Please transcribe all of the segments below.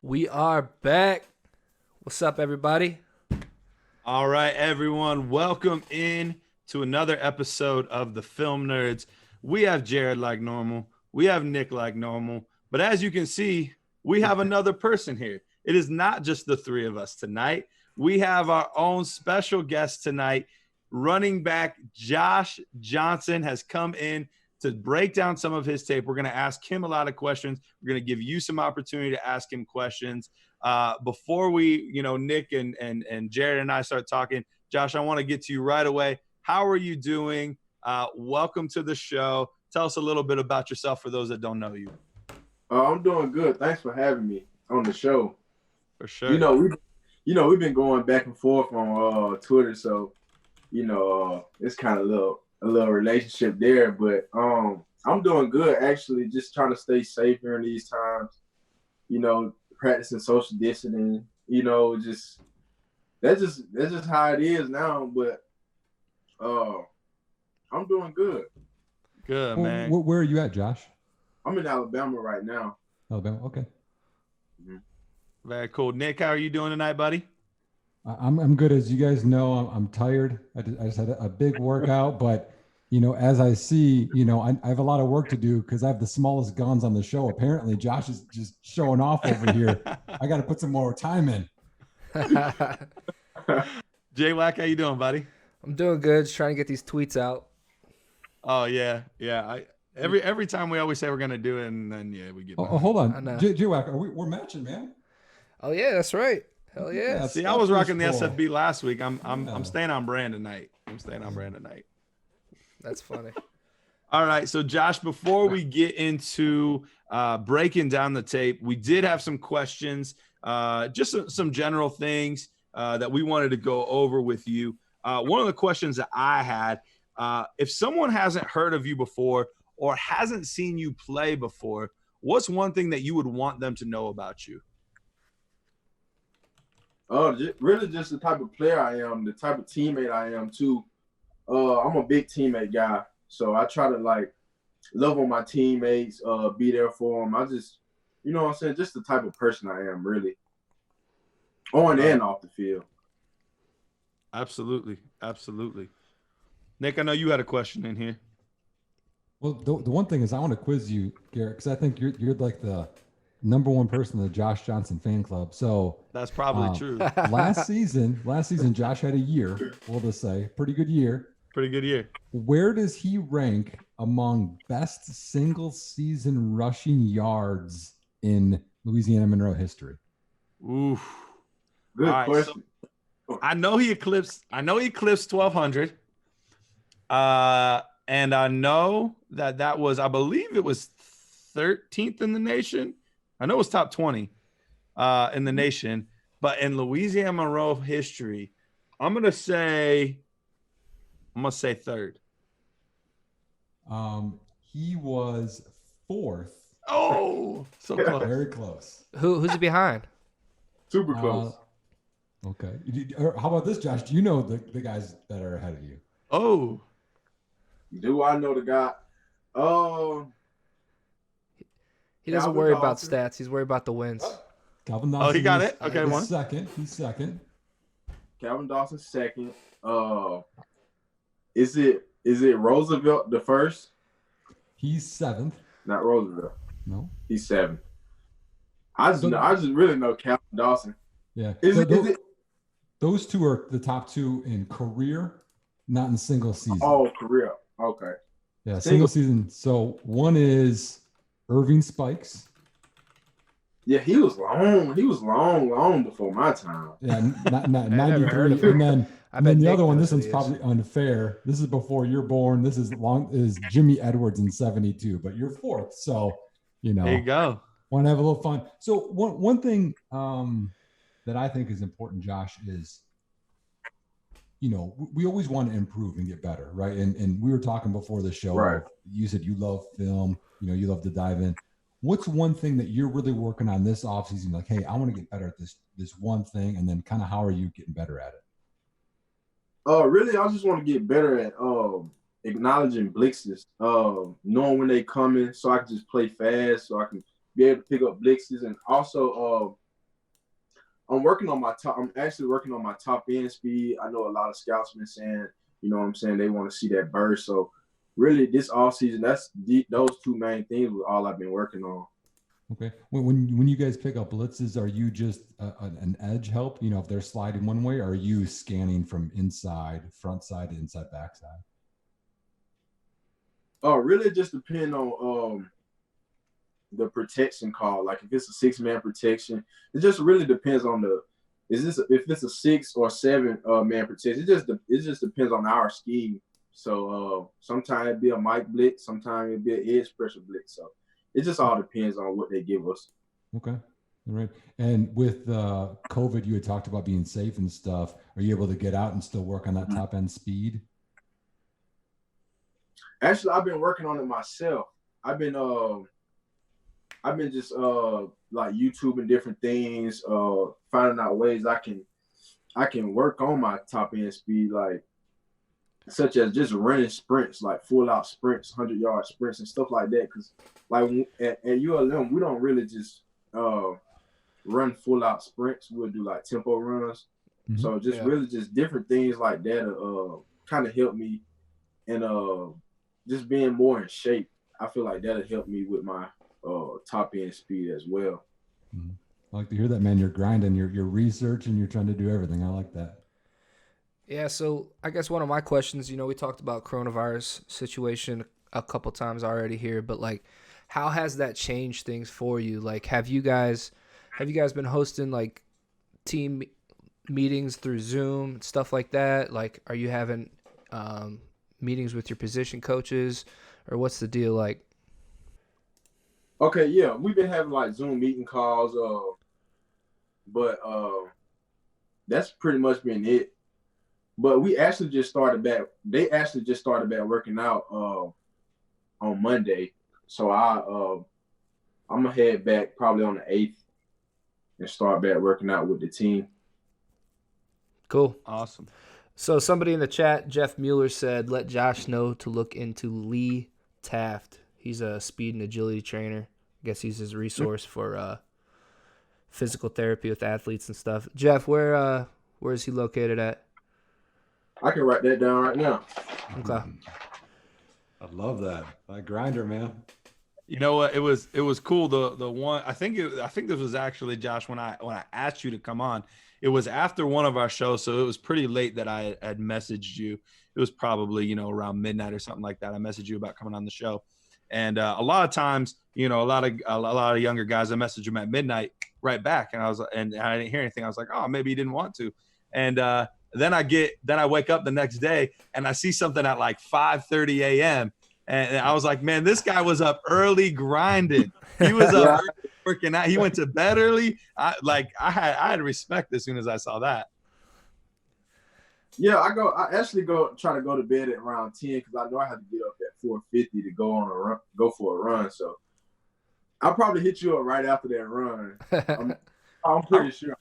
We are back. What's up, everybody? All right, everyone. Welcome in to another episode of the Film Nerds. We have Jared like normal. We have Nick like normal. But as you can see, we have another person here. It is not just the three of us tonight. We have our own special guest tonight. Running back Josh Johnson has come in to break down some of his tape. We're going to ask him a lot of questions. We're going to give you some opportunity to ask him questions. Before we, Nick and Jared and I start talking, Josh, I want to get to you right away. How are you doing? Welcome to the show. Tell us a little bit about yourself for those that don't know you. I'm doing good. Thanks for having me on the show. For sure. We've been going back and forth on Twitter, so it's kind of a little relationship there. But I'm doing good actually. Just trying to stay safe during these times. Practicing social distancing. That's just how it is now. But I'm doing good. Good, man. Where are you at, Josh? I'm in Alabama right now. Alabama, okay. Mm-hmm. Very cool. Nick, how are you doing tonight, buddy? I'm good. As you guys know, I'm tired. I just had a big workout, but as I see, I have a lot of work to do because I have the smallest guns on the show. Apparently, Josh is just showing off over here. I got to put some more time in. J-Wack, how you doing, buddy? I'm doing good. Just trying to get these tweets out. Oh yeah. Every time we always say we're gonna do it, and then we get. Hold on, J-Wack, we're matching, man. Oh yeah, that's right. Hell yeah. See, I was rocking the SFB last week. I'm staying on brand tonight. That's funny. All right, so Josh, before we get into breaking down the tape, we did have some questions, just some general things that we wanted to go over with you. One of the questions that I had, if someone hasn't heard of you before or hasn't seen you play before, what's one thing that you would want them to know about you? Really just the type of player I am, the type of teammate I am too. I'm a big teammate guy, so I try to love on my teammates, be there for them. I just, what I'm saying, just the type of person I am, really, on and off the field. Absolutely. Nick, I know you had a question in here. Well, the one thing is I want to quiz you, Garrett, because I think you're like the number one person in the Josh Johnson fan club. So that's probably true. Last season, Josh had a year, we'll just say, pretty good year. Where does he rank among best single season rushing yards in Louisiana-Monroe history? Oof. Good question. So I know he eclipsed 1,200. And I know that was, I believe it was 13th in the nation. I know it was top 20 in the nation, but in Louisiana-Monroe history, I'm gonna say third. He was fourth. Oh, so close. Very close. Who's it behind? Super close. Okay. How about this, Josh? Do you know the guys that are ahead of you? Oh. Do I know the guy? He doesn't worry about stats. He's worried about the wins. Calvin Dawson. Oh, he got it. Okay, one. He's second. Calvin Dawson second. Is it Roosevelt the first? He's seventh. Not Roosevelt. No. He's seventh. I just really know Calvin Dawson. Yeah. Is it? Those two are the top two in career, not in single season. Oh, career. Okay. Yeah, single season. So one is Irving Spikes. Yeah, he was long before my time. Yeah, not 93. And then the other one, this one's probably unfair. This is before you're born. This is Jimmy Edwards in 72, but you're fourth. So, There you go. Want to have a little fun. So one thing that I think is important, Josh, is, we always want to improve and get better, right? And we were talking before the show. Right. You said you love film, you love to dive in. What's one thing that you're really working on this offseason? Like, hey, I want to get better at this one thing, and then kind of how are you getting better at it? Really, I just want to get better at acknowledging blitzes, knowing when they coming, so I can just play fast, so I can be able to pick up blitzes, and also I'm actually working on my top end speed. I know a lot of scouts been saying, you know what I'm saying, they want to see that burst. So really this offseason, those two main things was all I've been working on. Okay. When you guys pick up blitzes, are you just an edge help? You know, if they're sliding one way, or are you scanning from inside, front side, inside, back side? Oh, really just depend on the protection call. Like if it's a 6-man protection, it just really depends on if it's a 6 or 7 man protection. It just depends on our scheme. So sometimes it'd be a mic blitz, sometimes it'd be an edge pressure blitz. So it just all depends on what they give us. Okay. All right. And with COVID, you had talked about being safe and stuff. Are you able to get out and still work on that top end speed? Actually, I've been working on it myself. I've been just like YouTubing different things, finding out ways I can work on my top end speed, like such as just running sprints, like full out sprints, 100-yard sprints and stuff like that. Because like at UL-M, we don't really just run full out sprints. We'll do like tempo runs. Mm-hmm. So just really just different things like that kind of help me, and just being more in shape. I feel like that'll help me with my top end speed as well. Mm-hmm. I like to hear that, man. You're grinding, you're researching, you're trying to do everything. I like that. Yeah, so I guess one of my questions, you know, we talked about coronavirus situation a couple times already here, but like, how has that changed things for you? Like, have you guys been hosting like team meetings through Zoom, stuff like that? Like, are you having meetings with your position coaches, or what's the deal like? Okay, yeah, we've been having like Zoom meeting calls, but that's pretty much been it. But we actually just started back. They actually just started back working out on Monday. So I'm gonna head back probably on the 8th and start back working out with the team. Cool, awesome. So somebody in the chat, Jeff Mueller, said, "Let Josh know to look into Lee Taft. He's a speed and agility trainer. I guess he's his resource for physical therapy with athletes and stuff." Jeff, where is he located at? I can write that down right now. Okay. I love that. Grinder, man. You know what? It was cool. The one I think this was actually, Josh, when I asked you to come on. It was after one of our shows, so it was pretty late that I had messaged you. It was probably, you know, around midnight or something like that. I messaged you about coming on the show, and a lot of times, you know, a lot of younger guys, I messaged them at midnight right back, and I didn't hear anything. I was like, oh, maybe he didn't want to, and then I wake up the next day and I see something at like 5:30 a.m. And I was like, man, this guy was up early grinding. He was up early working out. He went to bed early. I had respect as soon as I saw that. Yeah, I actually try to go to bed at around 10 because I know I have to get up at 4:50 to go for a run. So I'll probably hit you up right after that run. I'm pretty sure.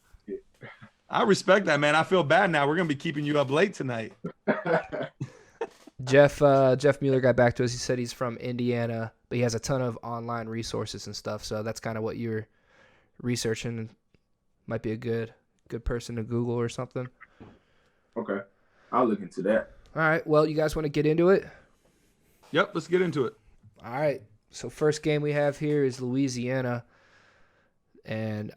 I respect that, man. I feel bad now. We're gonna be keeping you up late tonight. Jeff Mueller got back to us. He said he's from Indiana, but he has a ton of online resources and stuff. So that's kind of what you're researching. Might be a good person to Google or something. Okay, I'll look into that. All right. Well, you guys want to get into it? Yep, let's get into it. All right. So first game we have here is Louisiana, and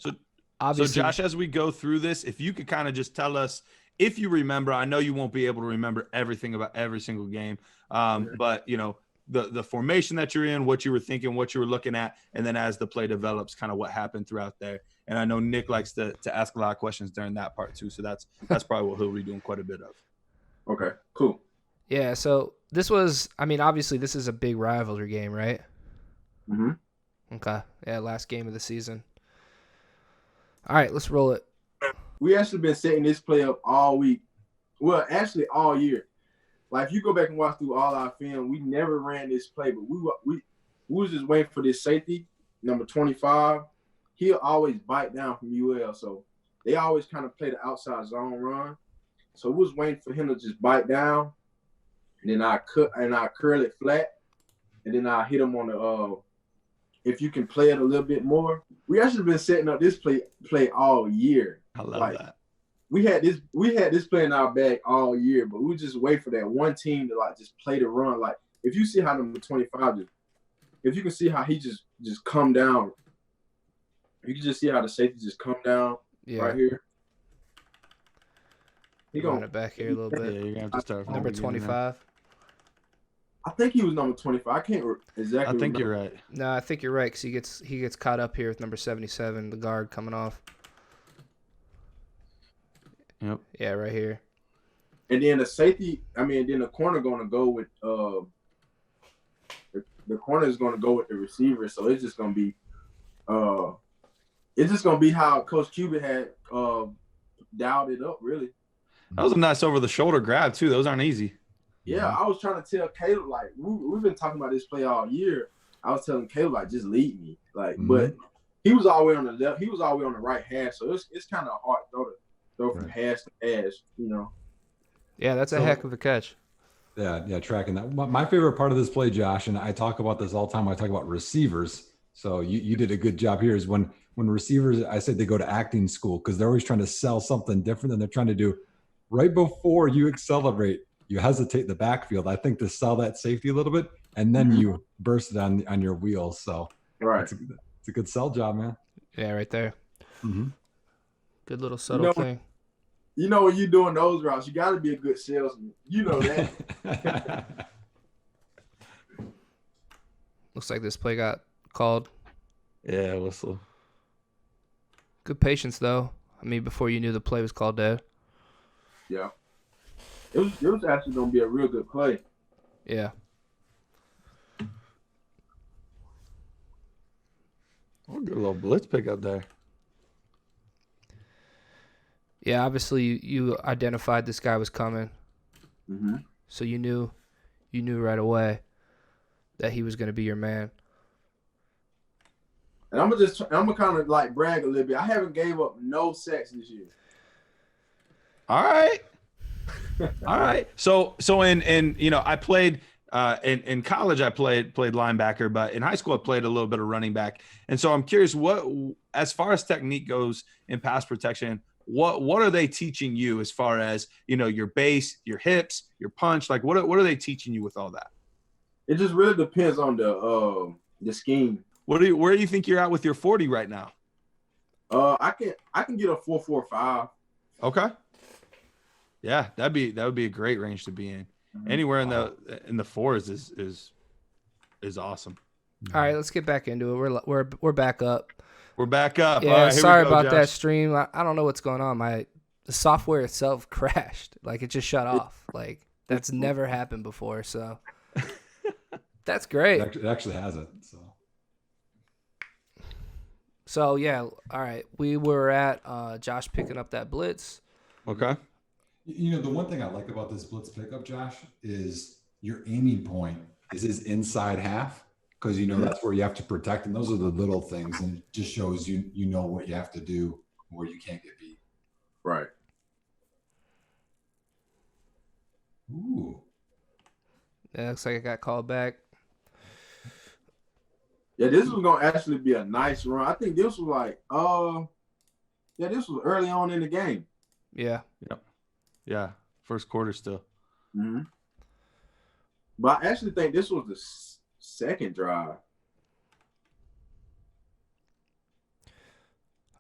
obviously, so Josh, as we go through this, if you could kind of just tell us, if you remember, I know you won't be able to remember everything about every single game, but you know, the formation that you're in, what you were thinking, what you were looking at, and then as the play develops, kind of what happened throughout there. And I know Nick likes to ask a lot of questions during that part too, so that's probably what he'll be doing quite a bit of. Okay, cool. Yeah, so this was, I mean, obviously this is a big rivalry game, right? Mm-hmm. Okay, yeah, last game of the season. All right, let's roll it. We actually been setting this play up all week. Well, actually all year. Like if you go back and watch through all our film, we never ran this play, but we was just waiting for this safety, number 25. He'll always bite down from UL, so they always kind of play the outside zone run. So we was waiting for him to just bite down, and then I curl it flat, and then I hit him on the if you can play it a little bit more. We actually been setting up this play all year. I love like that. we had this play in our bag all year, but we just wait for that one team to like just play the run. Like if you see how number 25 just, if you can see how he just come down, you can just see how the safety just come down right here. He run it back here a little bit. Yeah, you're gonna have to start from number 25. I think he was number 25. I can't exactly. I think remember. you're right. No, I think you're right because he gets caught up here with number 77, the guard coming off. Yep. Yeah, right here. And then the safety, then the corner going to go with the corner is going to go with the receiver. So it's just going to be how Coach Cuban had dialed it up. Really. That was a nice over the shoulder grab too. Those aren't easy. Yeah, I was trying to tell Caleb, like, we've been talking about this play all year. I was telling Caleb, like, just lead me. Like, but he was all the way on the left. He was all the way on the right hash. So it's kind of hard to throw from hash to hash, you know. Yeah, that's a heck of a catch. Yeah, tracking that. My favorite part of this play, Josh, and I talk about this all the time. I talk about receivers. So you did a good job here. Is when receivers, I said they go to acting school because they're always trying to sell something different than they're trying to do. Right before you accelerate, you hesitate the backfield, I think, to sell that safety a little bit, and then you burst it on your wheels. So it's a good sell job, man. Yeah, right there. Mm-hmm. Good little subtle thing. You know, when you're doing those routes, you got to be a good salesman. You know that. Looks like this play got called. Yeah, whistle. Good patience, though. Before you knew the play was called dead. Yeah. It was actually going to be a real good play. Yeah. Oh, good little blitz pick up there. Yeah, obviously you identified this guy was coming. Mm-hmm. So you knew right away that he was going to be your man. And I'm gonna kind of like brag a little bit. I haven't gave up no sacks this year. All right. All right. So in I played in college I played linebacker, but in high school I played a little bit of running back. And so I'm curious, what as far as technique goes in pass protection, what are they teaching you as far as, your base, your hips, your punch? Like what are they teaching you with all that? It just really depends on the scheme. Where do you think you're at with your 40 right now? I can get a 4.45. Okay. Yeah, that would be a great range to be in. Mm-hmm. Anywhere in the fours is awesome. All right, let's get back into it. We're back up. We're back up. Yeah, all right, sorry about Josh. that stream. I don't know what's going on. The software itself crashed. Like it just shut off. Like that's never happened before. So that's great. It actually hasn't. So yeah, all right. We were at Josh picking up that blitz. Okay. The one thing I like about this blitz pickup, Josh, is your aiming point is his inside half, because that's where you have to protect, and those are the little things, and it just shows you know what you have to do where you can't get beat. Right. Ooh. Yeah, looks like it got called back. Yeah, this was gonna actually be a nice run. I think this was like, this was early on in the game. Yeah. Yep. Yeah. First quarter still. Mm-hmm. But I actually think this was the second drive.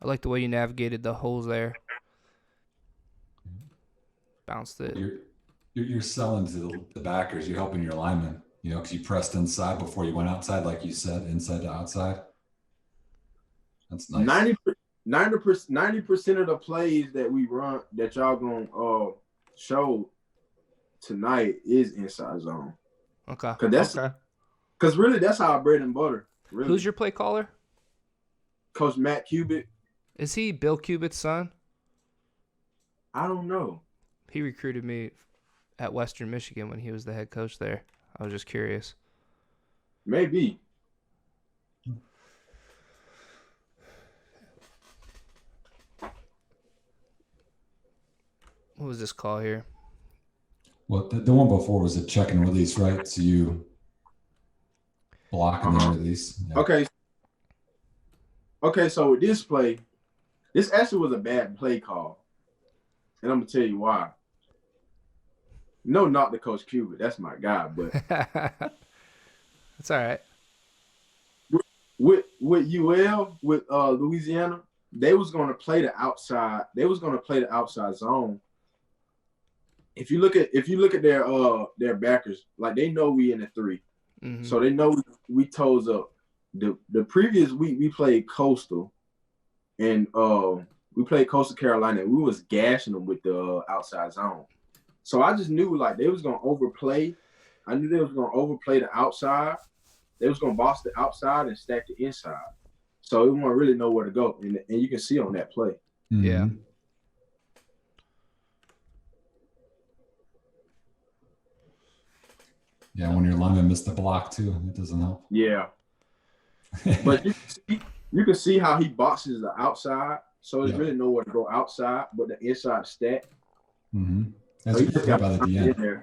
I like the way you navigated the holes there. Bounced it. You're selling to the backers. You're helping your linemen. Because you pressed inside before you went outside, like you said, inside to outside. That's nice. 90% of the plays that we run, that y'all gonna show tonight, is inside zone. Okay. Because really that's our bread and butter. Really. Who's your play caller? Coach Matt Cubitt. Is he Bill Cubitt's son? I don't know. He recruited me at Western Michigan when he was the head coach there. I was just curious. Maybe. What was this call here? Well, the one before was a check and release, right? So you block and then release. Yeah. Okay, so with this play, This actually was a bad play call, and I'm gonna tell you why. No, not the Coach Cuban. That's my guy, but it's all right. With UL with Louisiana, they was gonna play the outside. They was gonna play the outside zone. If you look at their backers, like they know we in the 3, so they know we toes up. The previous week we played Coastal, and we played Coastal Carolina, and we was gashing them with the outside zone. So I just knew like they was gonna overplay. I knew they was gonna overplay the outside. They was gonna boss the outside and stack the inside. So we won't really know where to go, and you can see on that play. Yeah. Yeah, when your lineman missed the block too, it doesn't help. Yeah. But you can see how he boxes the outside, so there's really nowhere to go outside, but the inside stack. That's a good play by the DN.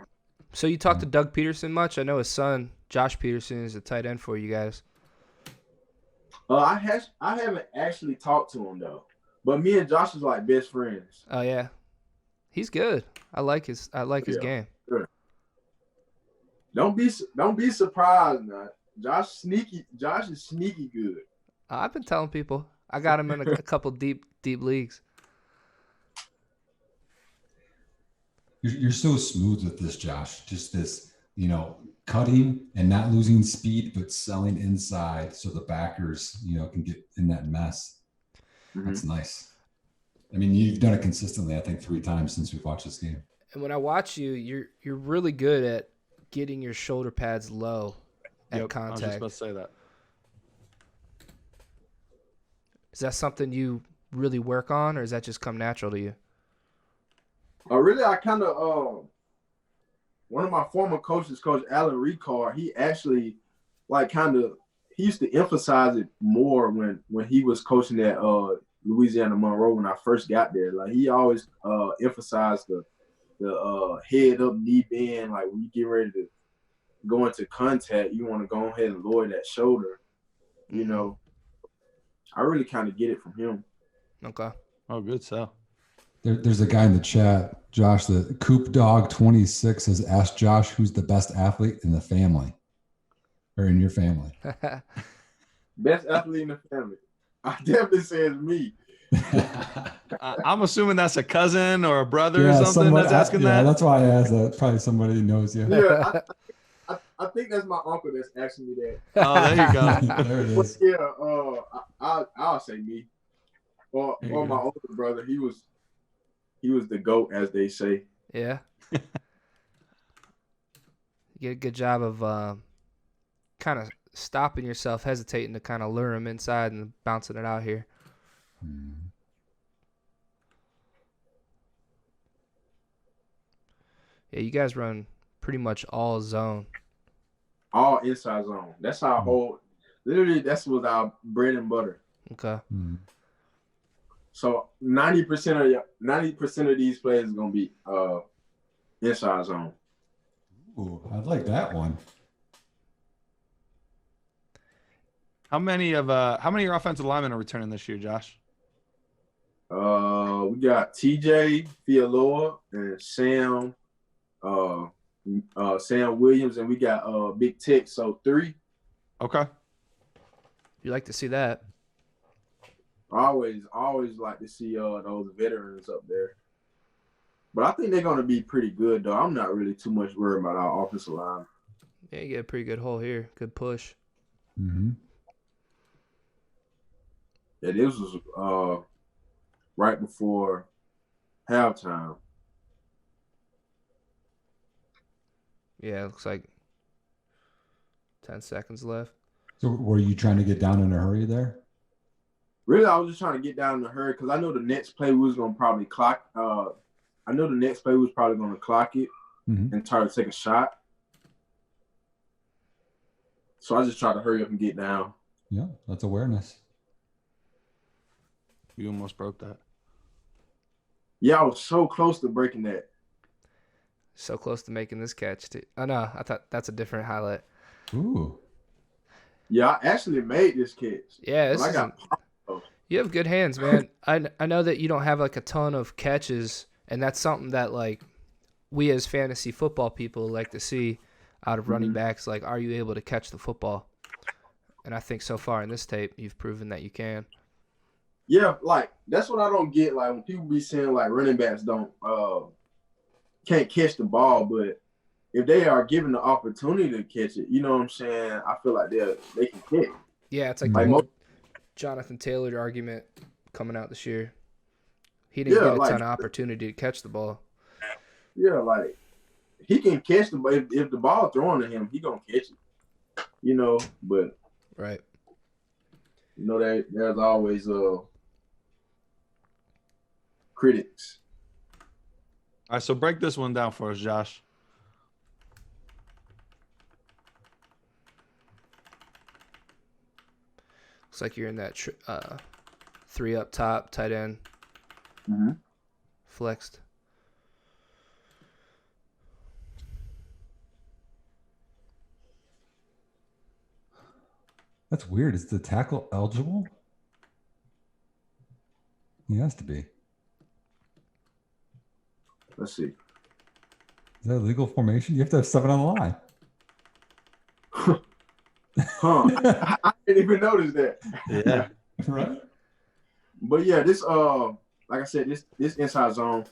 So you talked to Doug Peterson much? I know his son, Josh Peterson, is a tight end for you guys. I haven't actually talked to him though, but me and Josh is like best friends. Oh yeah, he's good. I like his game. Sure. Don't be surprised now. Josh is sneaky good. I've been telling people. I got him in a couple deep leagues. You're so smooth with this, Josh. Just this, cutting and not losing speed, but selling inside so the backers, can get in that mess. That's nice. I mean, you've done it consistently, I think 3 times since we've watched this game. And when I watch you, you're really good at getting your shoulder pads low at contact. I was just about to say that. Is that something you really work on, or does that just come natural to you? Really, I kind of one of my former coaches, Coach Alan Ricard, he actually he used to emphasize it more when he was coaching at Louisiana+Monroe when I first got there. Like he always emphasized the head up, knee bend. Like when you get ready to go into contact, you want to go ahead and lower that shoulder. I really kind of get it from him. Okay. Oh, good sell. There's a guy in the chat, Josh, the Coop Dog 26 has asked Josh who's the best athlete in the family or in your family. Best athlete in the family. I definitely say it's me. I'm assuming that's a cousin or a brother or something that's asking that. Yeah, that's why I asked that. Probably somebody who knows you. Yeah, I think that's my uncle that's asking me that. Oh, there you go. There it is. Yeah, I'll say me. Or my older brother. He was the GOAT, as they say. Yeah. You get a good job of kind of stopping yourself, hesitating to kind of lure him inside and bouncing it out here. Yeah, you guys run pretty much all zone. All inside zone. That's our whole. Literally, that's was our bread and butter. Okay. So 90% of these players are gonna be inside zone. Ooh, I like that one. How many of your offensive linemen are returning this year, Josh? We got TJ Fialoa and Sam Williams, and we got Big Tech, so 3. Okay. You like to see that. I always like to see those veterans up there. But I think they're gonna be pretty good though. I'm not really too much worried about our offensive line. Yeah, you get a pretty good hole here. Good push. Yeah, this was right before halftime. Yeah, it looks like 10 seconds left. So were you trying to get down in a hurry there? Really, I was just trying to get down in a hurry because I know the next play we was gonna probably clock. I know the next play we was probably gonna clock it and try to take a shot. So I just tried to hurry up and get down. Yeah, that's awareness. You almost broke that. Yeah, I was so close to breaking that. So close to making this catch too. Oh no, I thought that's a different highlight. Ooh. Yeah, I actually made this catch. Yeah, You have good hands, man. I know that you don't have like a ton of catches, and that's something that like we as fantasy football people like to see out of running backs. Like, are you able to catch the football? And I think so far in this tape, you've proven that you can. Yeah, like that's what I don't get. Like when people be saying like running backs can't catch the ball, but if they are given the opportunity to catch it, you know what I'm saying? I feel like they can catch. Yeah, it's like the whole Jonathan Taylor argument coming out this year. He didn't get a ton of opportunity to catch the ball. Yeah, like he can catch the ball. If the ball thrown to him, he gonna catch it. You know, but right. You know that there's always critics. All right, so break this one down for us, Josh. Looks like you're in that 3 up top, tight end, flexed. That's weird. Is the tackle eligible? He has to be. Let's see. Is that a legal formation? You have to have 7 on the line. I didn't even notice that. Yeah. Right. But yeah, this like I said, this inside zone,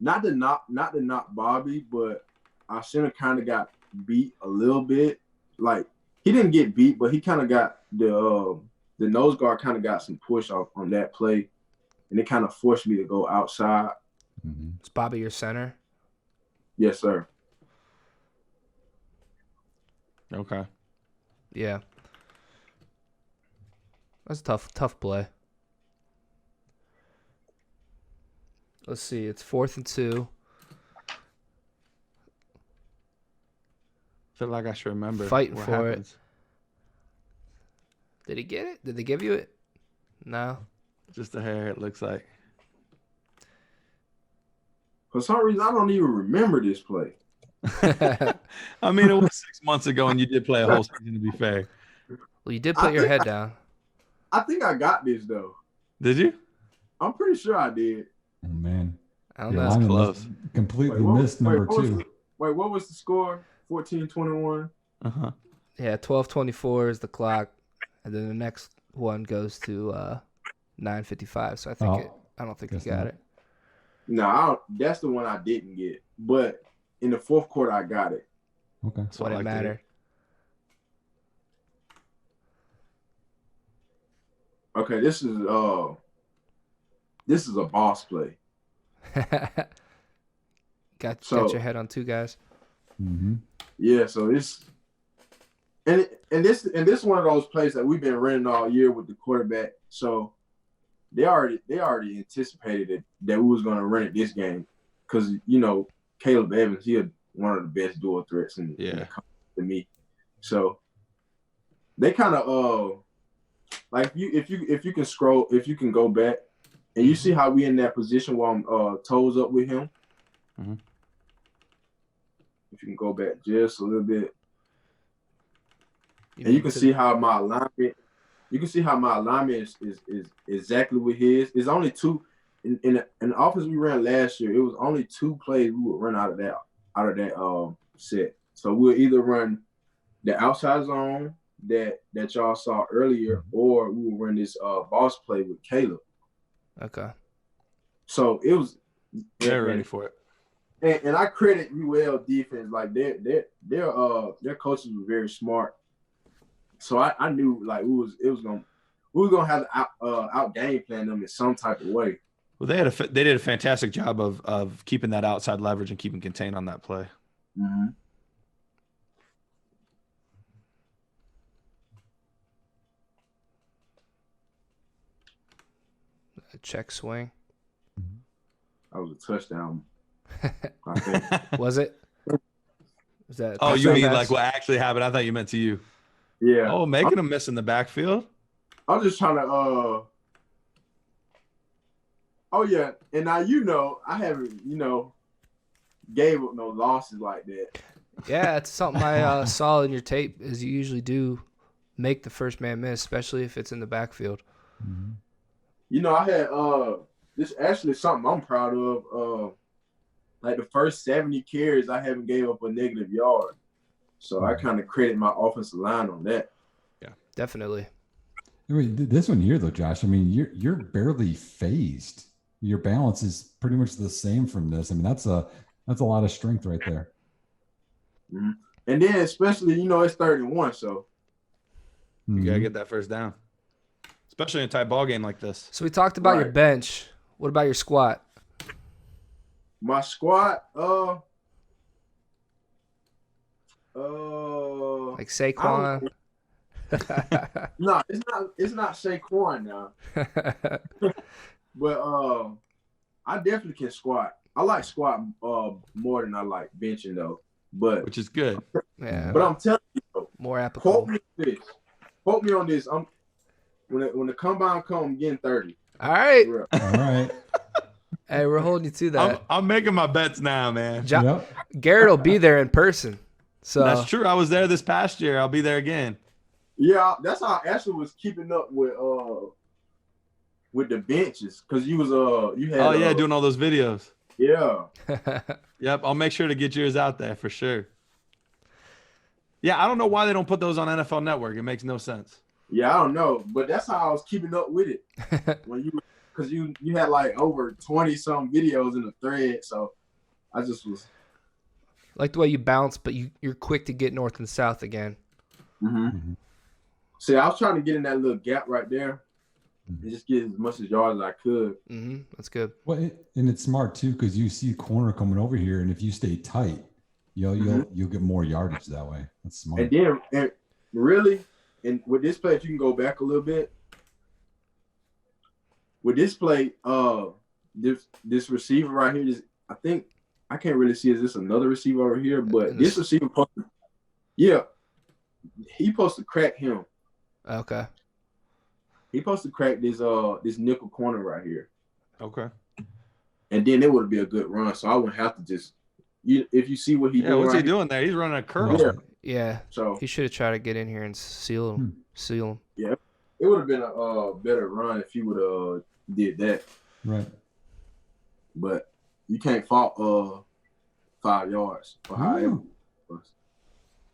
not to knock Bobby, but our center kind of got beat a little bit. Like he didn't get beat, but he kind of got the nose guard kind of got some push off on that play, and it kind of forced me to go outside. Is Bobby your center? Yes, sir. Okay. Yeah. That's a tough play. Let's see. It's 4th and 2. I feel like I should remember. Fighting what for happens. Did he get it? Did they give you it? No. Just a hair, it looks like. For some reason, I don't even remember this play. I mean, it was 6 months ago, and you did play a whole season, to be fair. Well, you did put your head down. I think I got this, though. Did you? I'm pretty sure I did. Oh, man. I don't Your know. lineman close. Completely missed number 2. What was the score? 14-21? Uh-huh. Yeah, 12:24 is the clock, and then the next one goes to 9:55. So I think I don't think you got it. No, that's the one I didn't get. But in the fourth quarter, I got it. Okay. That's what it mattered. Okay, this is a boss play. got your head on 2 guys. Yeah, so this is one of those plays that we've been running all year with the quarterback. So they already anticipated that we was gonna run it this game because Caleb Evans, he had one of the best dual threats in the to me. So they kind of like if you can go back and you see how we in that position while I'm toes up with him. Mm-hmm. If you can go back just a little bit. And you can see how my alignment. You can see how my alignment is exactly with his. It's only 2 in the offense we ran last year. It was only 2 plays we would run out of that set. So we'll either run the outside zone that y'all saw earlier, or we will run this boss play with Caleb. Okay. So it was. They're ready for it. And I credit UL defense. Like their coaches were very smart. So I knew like we were gonna have to out game plan them in some type of way. Well, they did a fantastic job of keeping that outside leverage and keeping contained on that play. Mm-hmm. A check swing. That was a touchdown. I think. Was it? Was that? Oh, you mean like what actually happened? I thought you meant to you. Yeah. Oh, making a miss in the backfield. I'm just trying to. Oh yeah, and now I haven't gave up no losses like that. Yeah, it's something I saw in your tape, as you usually do make the first man miss, especially if it's in the backfield. Mhm. You know, I had this actually something I'm proud of. Like the first 70 carries, I haven't gave up a negative yard. So I kind of credit my offensive line on that. Definitely. I mean, this one here though, Josh. I mean, you're barely phased. Your balance is pretty much the same from this. I mean, that's a lot of strength right there. Mm-hmm. And then especially, you know, it's 31, so You gotta get that first down, especially in a tight ball game like this. So we talked about your bench. What about your squat? my squad, Like Saquon? no, it's not Saquon now. But I definitely can squat. I like squat more than I like benching though. But Which is good. Yeah. But I'm telling you, though, More applicable. Quote me on this. When the combine comes, I'm getting 30. All right. All right. Hey, we're holding you to that. I'm making my bets now, man. Yep. Garrett will be there in person. So That's true. I was there this past year. I'll be there again. Yeah, that's how I actually was keeping up with the benches because you had doing all those videos. Yeah. Yep, I'll make sure to get yours out there for sure. Yeah, I don't know why they don't put those on NFL Network. It makes no sense. Yeah, I don't know, but that's how I was keeping up with it because you had like over 20 some videos in the thread, so I just was like the way you bounce, but you're quick to get north and south again. Mm-hmm. See, I was trying to get in that little gap right there and just get as much as yards as I could. Mm-hmm. That's good. Well, and it's smart too because you see corner coming over here, and if you stay tight, you'll get more yardage that way. That's smart. And with this play, if you can go back a little bit, with this play, this receiver right here, I think I can't really see is this another receiver over here, but this receiver, he supposed to crack him. Okay. He supposed to crack this nickel corner right here. Okay. And then it would be a good run, so I wouldn't have to just. If you see what he doing, what's he doing there? He's running a curl. Yeah. So he should have tried to get in here and seal him. Yeah, it would have been a better run if he would have did that. Right. But you can't fault 5 yards for however.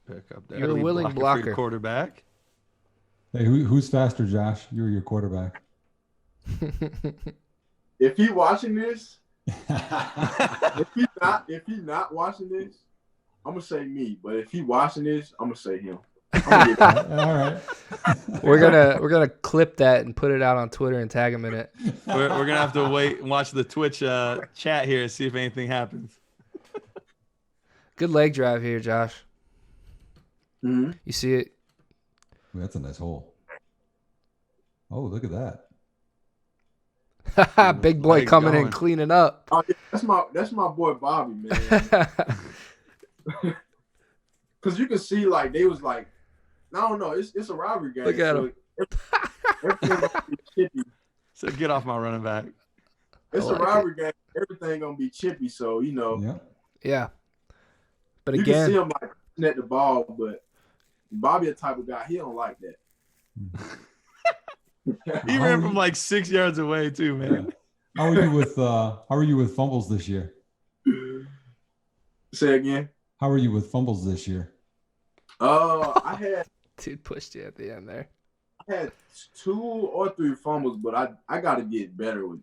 Pick up that. You're a willing blocker. Quarterback. Hey, who's faster, Josh? You're your quarterback. If he watching this, if he's not watching this, I'm gonna say me. But if he watching this, I'm gonna say him. All right. We're gonna clip that and put it out on Twitter and tag him in it. We're gonna have to wait and watch the Twitch chat here and see if anything happens. Good leg drive here, Josh. Mm-hmm. You see it? Ooh, that's a nice hole. Oh, look at that. Big boy coming in cleaning up. Oh, that's my boy Bobby, man. Because you can see like they was like, I don't know, it's a rivalry game. Look at him. Everything gonna be chippy. So get off my running back. It's a rivalry game. Everything gonna be chippy, so you know. Yeah. But you again, can see him like net the ball, but Bobby a type of guy, he don't like that. He ran from like 6 yards away too, man. How are you with fumbles this year? Say again. How are you with fumbles this year? I had dude pushed you at the end there. I had 2 or 3 fumbles, but I got to get better with.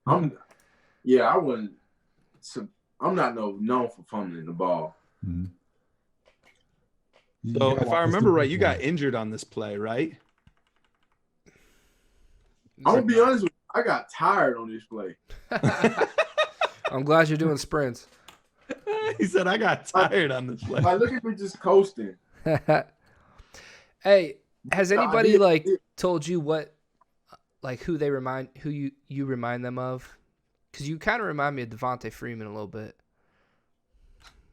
I'm not known for fumbling the ball. Mm-hmm. So if I remember right, you got injured on this play, right? I'm gonna be honest with you, I got tired on this play. I'm glad you're doing sprints. He said I got tired on this play. Like, look at me just coasting. Hey, has anybody told you who you remind them of? Because you kind of remind me of Devontae Freeman a little bit.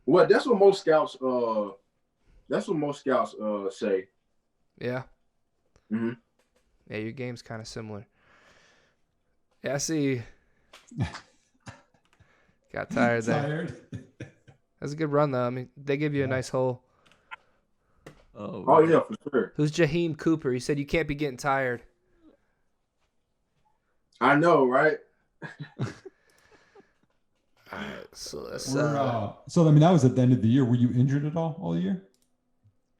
Well, that's what most scouts say. Yeah. Mm-hmm. Yeah, your game's kind of similar. Yeah, I see. Got tired there. That's a good run, though. I mean, they give you a nice hole. Oh yeah, for sure. Who's Jaheim Cooper? He said you can't be getting tired. I know, right? All right, so let's. So I mean, that was at the end of the year. Were you injured at all year?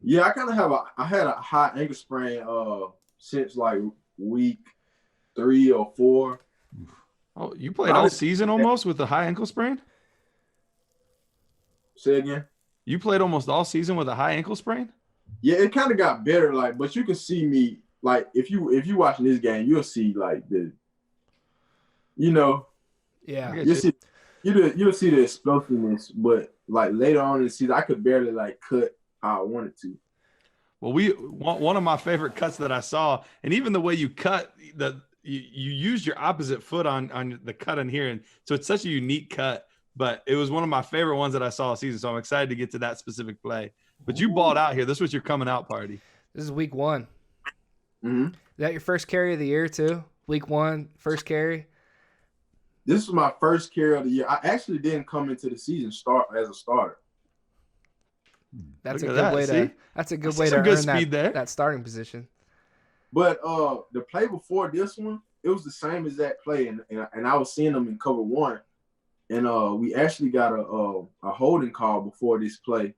Yeah, I had a high ankle sprain since like week 3 or 4. Oh, you played all season almost with a high ankle sprain? Say again? You played almost all season with a high ankle sprain? Yeah, it kind of got better, like, but you can see me, like, if you watching this game, you'll see like Yeah. you'll see the explosiveness, but like later on in the season, I could barely like cut how I wanted to. Well, one of my favorite cuts that I saw, and even the way you cut you used your opposite foot on the cut in here, and so it's such a unique cut. But it was one of my favorite ones that I saw all season, so I'm excited to get to that specific play. But you balled out here. This was your coming out party. This is week 1. Mm-hmm. Is that your first carry of the year too? Week 1, first carry. This was my first carry of the year. I actually didn't come into the season start as a starter. That's Look a at good that. way See? to. That's a good I way see to some good earn speed there. that starting position. But the play before this one, it was the same exact play, and I was seeing them in cover 1, and we actually got a holding call before this play.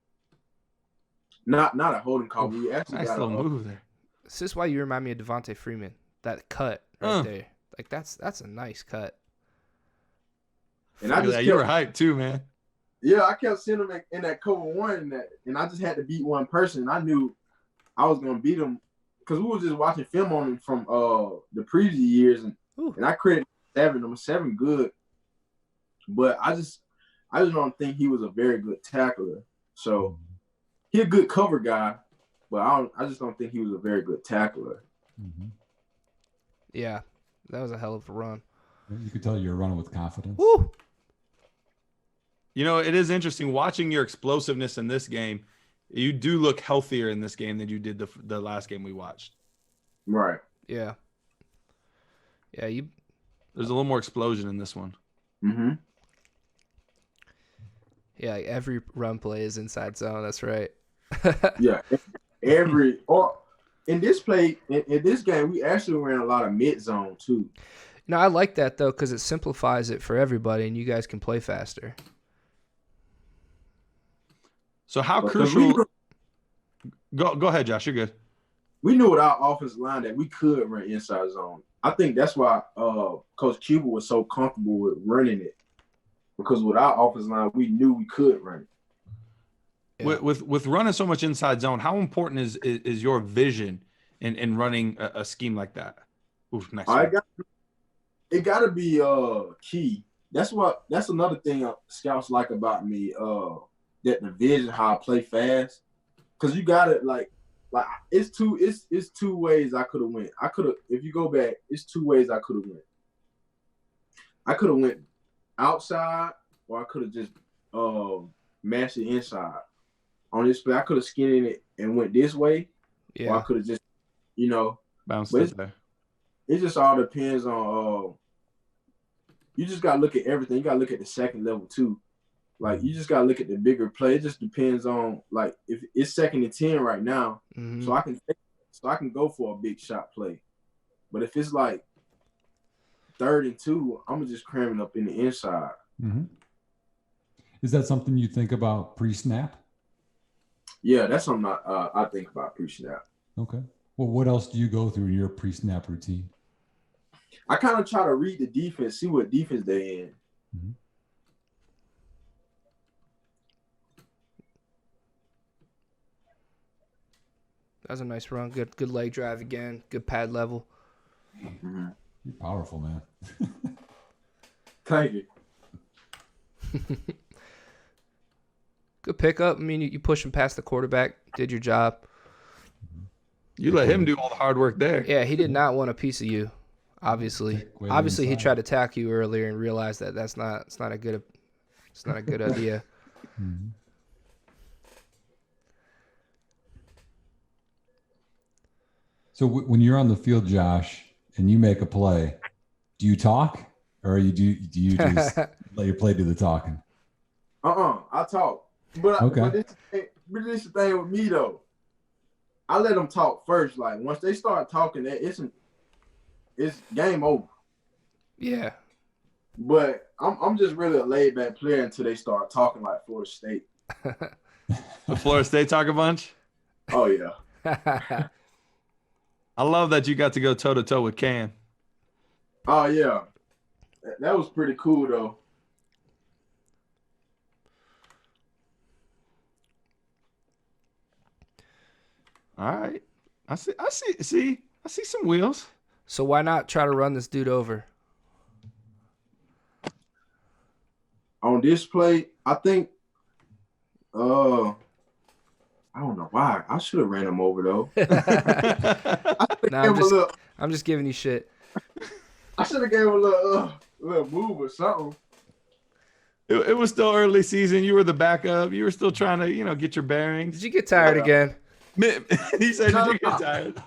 Not a holding call. We actually Nice got little move there. This is why you remind me of Devontae Freeman. That cut right there, like that's a nice cut. And I just you were hyped too, man. Yeah, I kept seeing them in that cover 1, and I just had to beat one person. And I knew I was gonna beat him because we were just watching film on him from the previous years, and I credited 7. I'm 7 good, but I just don't think he was a very good tackler. So he's a good cover guy, but I just don't think he was a very good tackler. Mm-hmm. Yeah, that was a hell of a run. You could tell you're running with confidence. Woo! You know, it is interesting watching your explosiveness in this game. You do look healthier in this game than you did the last game we watched. Right. Yeah. Yeah, There's a little more explosion in this one. Mm-hmm. Yeah, like every run play is inside zone. That's right. Yeah. In this play, in this game, we actually ran a lot of mid zone too. No, I like that though because it simplifies it for everybody, and you guys can play faster. So how crucial? Go ahead, Josh. You're good. We knew with our offensive line that we could run inside zone. I think that's why Coach Cuba was so comfortable with running it, because with our offensive line, we knew we could run it. Yeah. With running so much inside zone, how important is your vision in running a scheme like that? Oof, nice. It got to be key. That's another thing scouts like about me. That the vision, how I play fast, because you got it like it's two ways I could have went. If you go back, it's 2 ways I could have went. I could have went outside, or I could have just mashed it inside. On this play, I could have skinned it and went this way, or I could have just, bounced it there. It just all depends on. You just gotta look at everything. You gotta look at the second level too. Like, you just gotta look at the bigger play. It just depends on, like, if it's 2nd and 10 right now, so I can go for a big shot play. But if it's like 3rd and 2, I'm just cramming up in the inside. Mm-hmm. Is that something you think about pre-snap? Yeah, that's something I think about pre-snap. Okay. Well, what else do you go through in your pre-snap routine? I kind of try to read the defense, see what defense they're in. Mm-hmm. That was a nice run. Good leg drive again. Good pad level. Mm-hmm. You're powerful, man. Thank you. Good pickup. I mean, you push him past the quarterback. Did your job. You let him do all the hard work there. Yeah, he did not want a piece of you. Obviously, he tried to attack you earlier and realized that it's not a good idea. Mm-hmm. So when you're on the field, Josh, and you make a play, do you talk, or do you just let your play do the talking? I talk. But okay. But this is the thing with me though. I let them talk first. Like once they start talking, it's game over. Yeah. But I'm just really a laid back player until they start talking like Florida State. The Florida State talk a bunch. Oh yeah. I love that you got to go toe to toe with Cam. Oh yeah. That was pretty cool though. All right. I see some wheels. So why not try to run this dude over? On this play, I think I don't know why. I should have ran him over though. No, I'm just giving you shit. I should have gave him a little move or something. It was still early season. You were the backup. You were still trying to, get your bearings. Did you get tired again? He said, "Did you get tired?"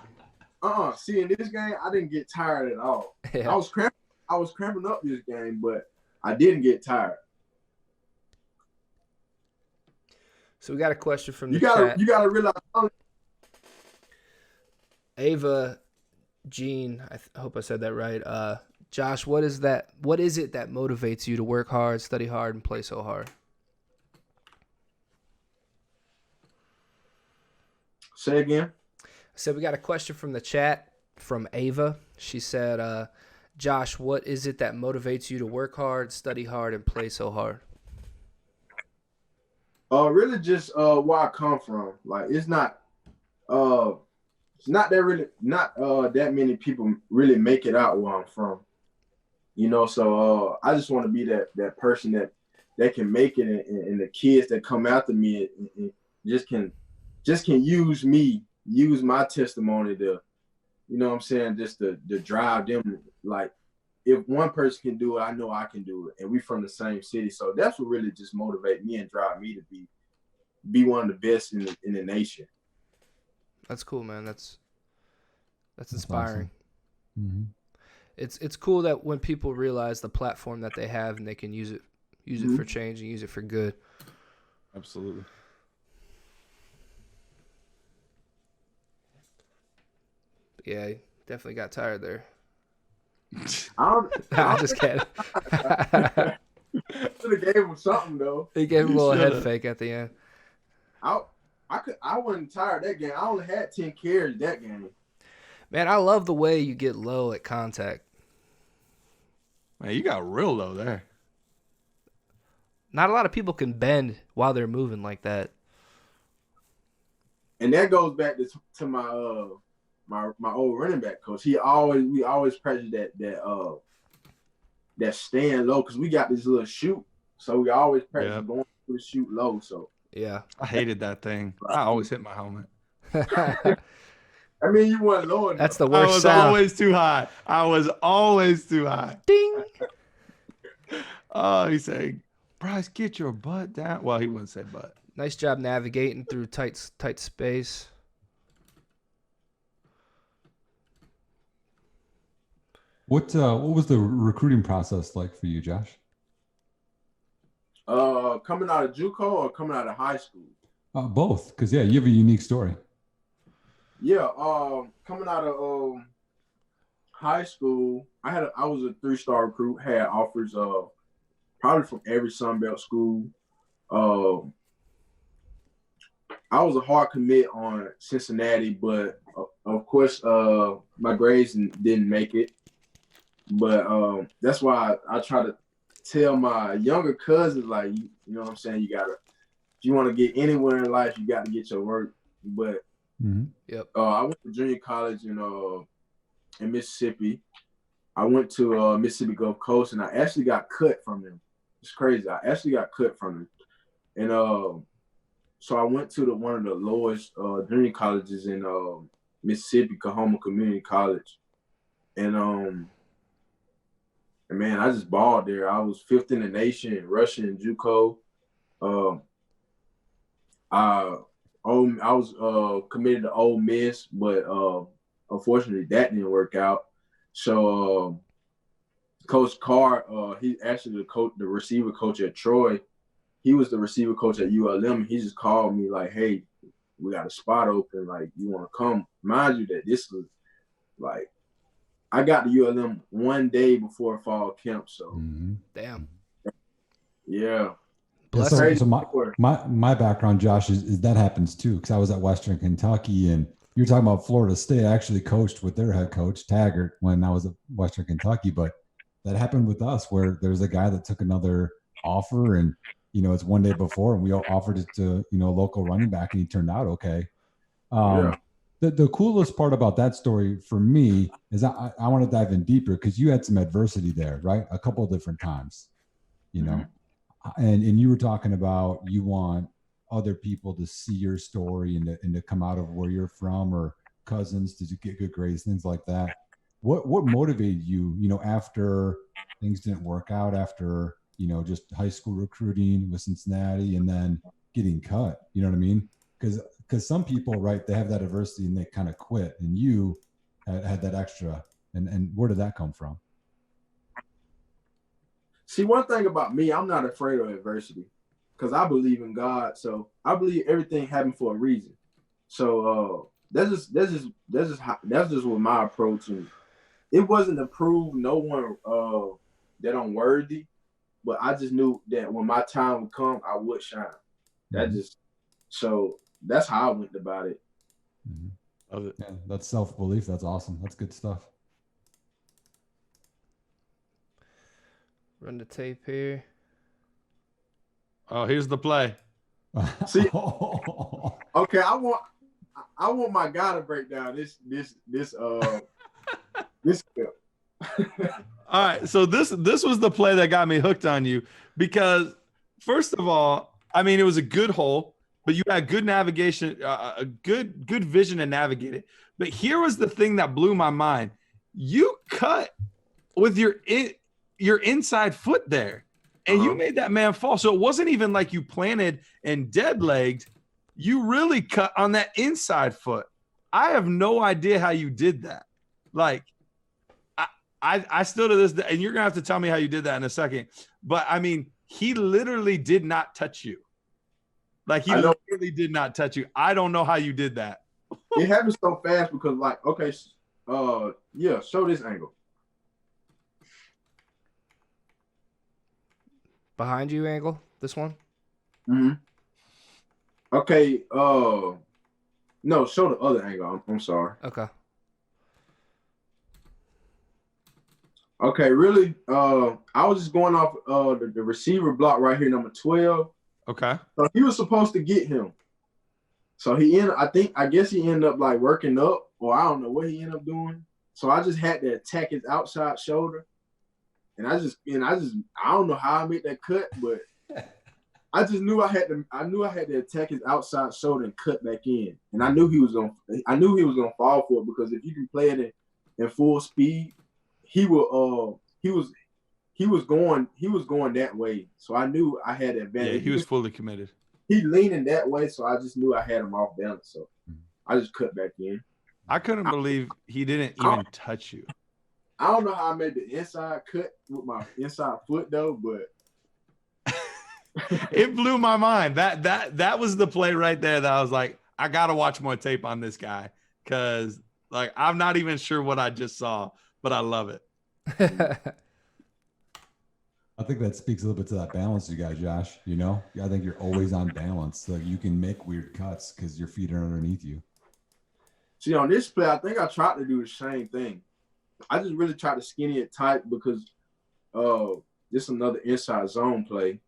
See, in this game, I didn't get tired at all. Yeah. I was cramping up this game, but I didn't get tired. So we got a question from the chat. You gotta realize. Ava Jean, I hope I said that right. Josh, what is it that motivates you to work hard, study hard, and play so hard? Say again. I said we got a question from the chat from Ava. She said, Josh, what is it that motivates you to work hard, study hard, and play so hard? Really just where I come from. Like it's not that many people really make it out where I'm from. So I just want to be that person that can make it, and the kids that come after me and just can use me, use my testimony to, just to drive them. Like if one person can do it, I know I can do it, and we from the same city, so that's what really just motivate me and drive me to be one of the best in the nation. That's cool, man. That's inspiring. Awesome. Mm-hmm. It's cool that when people realize the platform that they have and they can use it for change and use it for good. Absolutely. Yeah, I definitely got tired there. I'm just kidding. Should have gave him something though. He gave him a little head fake at the end. I wasn't tired that game. I only had 10 carries that game. Man, I love the way you get low at contact. Man, you got real low there. Not a lot of people can bend while they're moving like that. And that goes back to my my old running back coach. We always practice that stand low because we got this little shoot. So we always practice going to the shoot low. So yeah, I hated that thing. I always hit my helmet. I mean, you weren't low enough. That's the worst. I was sound. always too high. I was always too high. Ding. Oh, he's saying, Bryce, get your butt down. Well, he wouldn't say butt. Nice job navigating through tight space. What was the recruiting process like for you, Josh? Coming out of JUCO or coming out of high school? Both, because you have a unique story. Yeah, coming out of high school, I was a 3-star recruit. Had offers probably from every Sun Belt school. I was a hard commit on Cincinnati, but of course my grades didn't make it. But that's why I try to tell my younger cousins, like, you know what I'm saying, if you want to get anywhere in life, you got to get your work. But I went to junior college in Mississippi. I went to Mississippi Gulf Coast, and I actually got cut from them. It's crazy. I actually got cut from them. And so I went to one of the lowest junior colleges in Mississippi, Kahoma Community College. And man, I just balled there. I was 5th in the nation in rushing and JUCO. I was committed to Ole Miss, but unfortunately that didn't work out. So Coach Carr, he actually the receiver coach at Troy. He was the receiver coach at UL-M. He just called me like, "Hey, we got a spot open. Like, you want to come? Mind you that this was like, I got to ULM one day before fall camp. So Damn. Yeah. So my background, Josh, is that happens too, because I was at Western Kentucky, and you're talking about Florida State. I actually coached with their head coach Taggart when I was at Western Kentucky, but that happened with us where there's a guy that took another offer, and it's one day before, and we all offered it to a local running back, and he turned out okay. The coolest part about that story for me is I want to dive in deeper, because you had some adversity there, right? A couple of different times, and you were talking about you want other people to see your story and to come out of where you're from, or cousins to get good grades, things like that. What motivated you, after things didn't work out, after, just high school recruiting with Cincinnati and then getting cut, you know what I mean? Because some people, right, they have that adversity and they kind of quit, and you had that extra. And where did that come from? See, one thing about me, I'm not afraid of adversity because I believe in God. So I believe everything happened for a reason. So that's just what my approach. And it wasn't to prove no one that I'm worthy, but I just knew that when my time would come, I would shine. So that's how I went about it. Love it. Yeah, that's self-belief. That's awesome. That's good stuff. Run the tape here. Oh, here's the play. See, okay, I want my guy to break down this clip. All right, so this was the play that got me hooked on you, because first of all, I mean, it was a good hole, but you had good navigation, a good vision to navigate it. But here was the thing that blew my mind: you cut with your inside foot there, and you made that man fall. So it wasn't even like you planted and dead legged. You really cut on that inside foot. I have no idea how you did that. Like, I still to this day, and you're gonna have to tell me how you did that in a second. But I mean, he literally did not touch you. Like, he literally did not touch you. I don't know how you did that. It happened so fast because, like, okay, yeah, show this angle. Behind you angle, this one? Okay, no, show the other angle. I'm sorry. Okay, really, I was just going off the receiver block right here, number 12. Okay. So he was supposed to get him. So I guess he ended up like working up, or I don't know what he ended up doing. So I just had to attack his outside shoulder. And I don't know how I made that cut, but I just knew I had to attack his outside shoulder and cut back in. And I knew he was gonna fall for it, because if you can play it in full speed, he was going that way. So I knew I had the advantage. Yeah, he was fully committed. He leaning that way, so I just knew I had him off balance. So I just cut back in. I couldn't believe he didn't even touch you. I don't know how I made the inside cut with my inside foot though, but it blew my mind. That was the play right there that I was like, I gotta watch more tape on this guy, because like I'm not even sure what I just saw, but I love it. I think that speaks a little bit to that balance you got, Josh. I think you're always on balance, so you can make weird cuts because your feet are underneath you. See, on this play, I think I tried to do the same thing. I just really tried to skinny it tight because this is another inside zone play.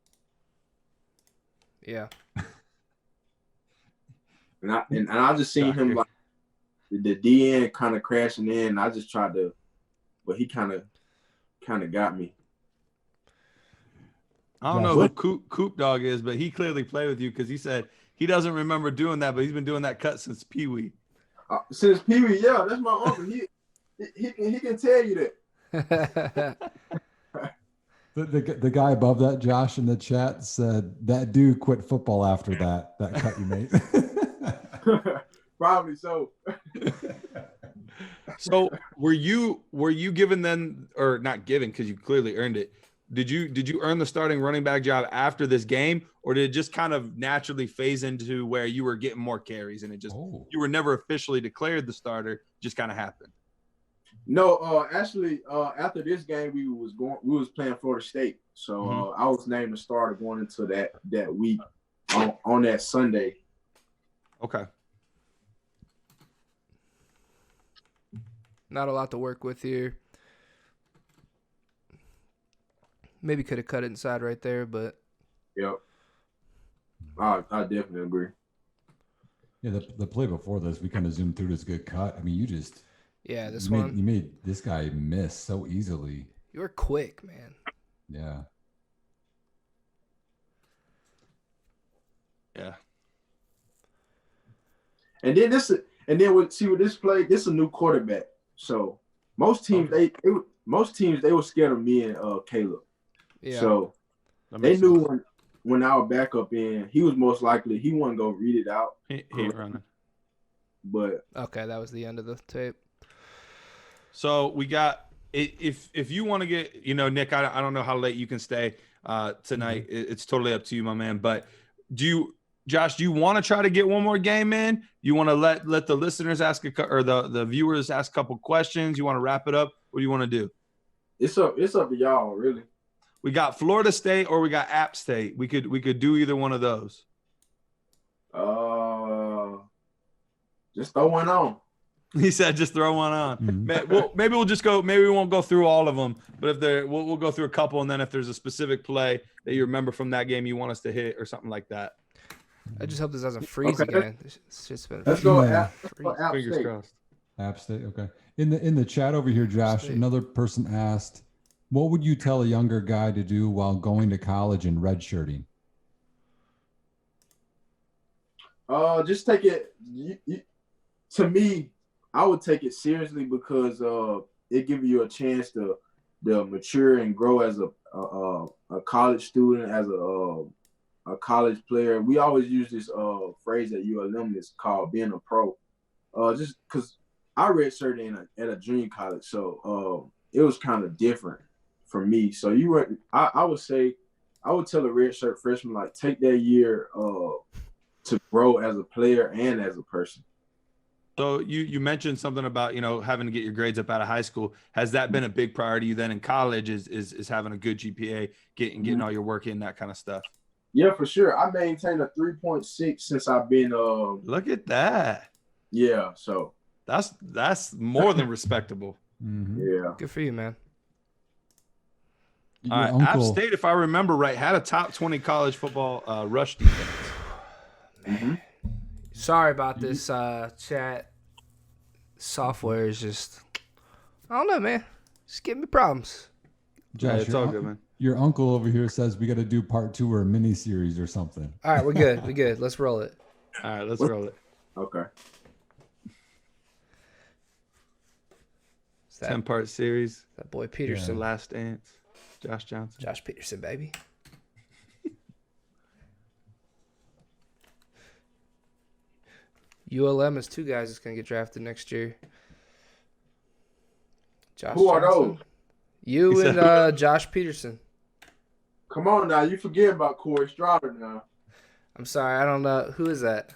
Yeah. And I just seen him like the DN kind of crashing in. And I just tried to, but he kind of got me. I don't know who Coop Dog is, but he clearly played with you, because he said he doesn't remember doing that, but he's been doing that cut since Pee Wee. Since Pee Wee, yeah, that's my uncle. He can tell you that. The guy above that, Josh, in the chat said that dude quit football after that cut you made. Probably so. So were you given then, or not given because you clearly earned it, did you earn the starting running back job after this game, or did it just kind of naturally phase into where you were getting more carries and it just you were never officially declared the starter, just kind of happened? No, actually, after this game, we was playing Florida State, so I was named the starter going into that week on that Sunday. Okay. Not a lot to work with here. Maybe could have cut it inside right there, but. Yep. I definitely agree. Yeah, the play before this, we kind of zoomed through this good cut. I mean, you just. Yeah, you made this guy miss so easily. You were quick, man. Yeah. Yeah. And then with this play, this is a new quarterback. So most teams they were scared of me and Caleb. Yeah. So they knew when our backup in, he was most likely he wasn't gonna read it out. He ain't running. But okay, that was the end of the tape. So we got if you want to get, Nick, I don't know how late you can stay tonight. It's totally up to you, my man. But Josh, do you want to try to get one more game in? You want to let the listeners ask or the viewers ask a couple questions? You want to wrap it up? What do you want to do? It's up to y'all, really. We got Florida State or we got App State. We could do either one of those. Just throw one on. He said, "Just throw one on." Mm-hmm. Maybe we'll just go. Maybe we won't go through all of them, but we'll go through a couple, and then if there's a specific play that you remember from that game you want us to hit or something like that. I just hope this doesn't freeze again. It's just been. Let's go. Yeah. App Fingers State. crossed. App State. Okay. In the chat over here, Josh, another person asked, "What would you tell a younger guy to do while going to college and redshirting?" Just take it. To me, I would take it seriously because it gives you a chance to mature and grow as a college student, as a college player. We always use this phrase at UL-M is called being a pro. Just because I redshirted at a junior college, so it was kind of different for me. So I would say, I would tell a redshirt freshman, like, take that year to grow as a player and as a person. So you mentioned something about, having to get your grades up out of high school. Has that been a big priority you then in college is having a good GPA, getting all your work in, that kind of stuff? Yeah, for sure. I maintained a 3.6 since I've been Look at that. Yeah, so that's more than respectable. Mm-hmm. Yeah. Good for you, man. App State, if I remember right, had a top 20 college football rush defense. Mm-hmm. Sorry about this chat. Software is just, I don't know, man. Just giving me problems. Josh, it's all good, man. Your uncle over here says we got to do part 2 or a mini series or something. All right, we're good. We're good. Let's roll it. All right, let's roll it. Okay. 10-part series. That boy Peterson. The Last Dance. Josh Johnson. Josh Peterson, baby. ULM is 2 guys that's going to get drafted next year. Josh Who are Johnson. those? You and Josh Peterson. Come on now, you forget about Corey Stroder now. I'm sorry, I don't know. Who is that?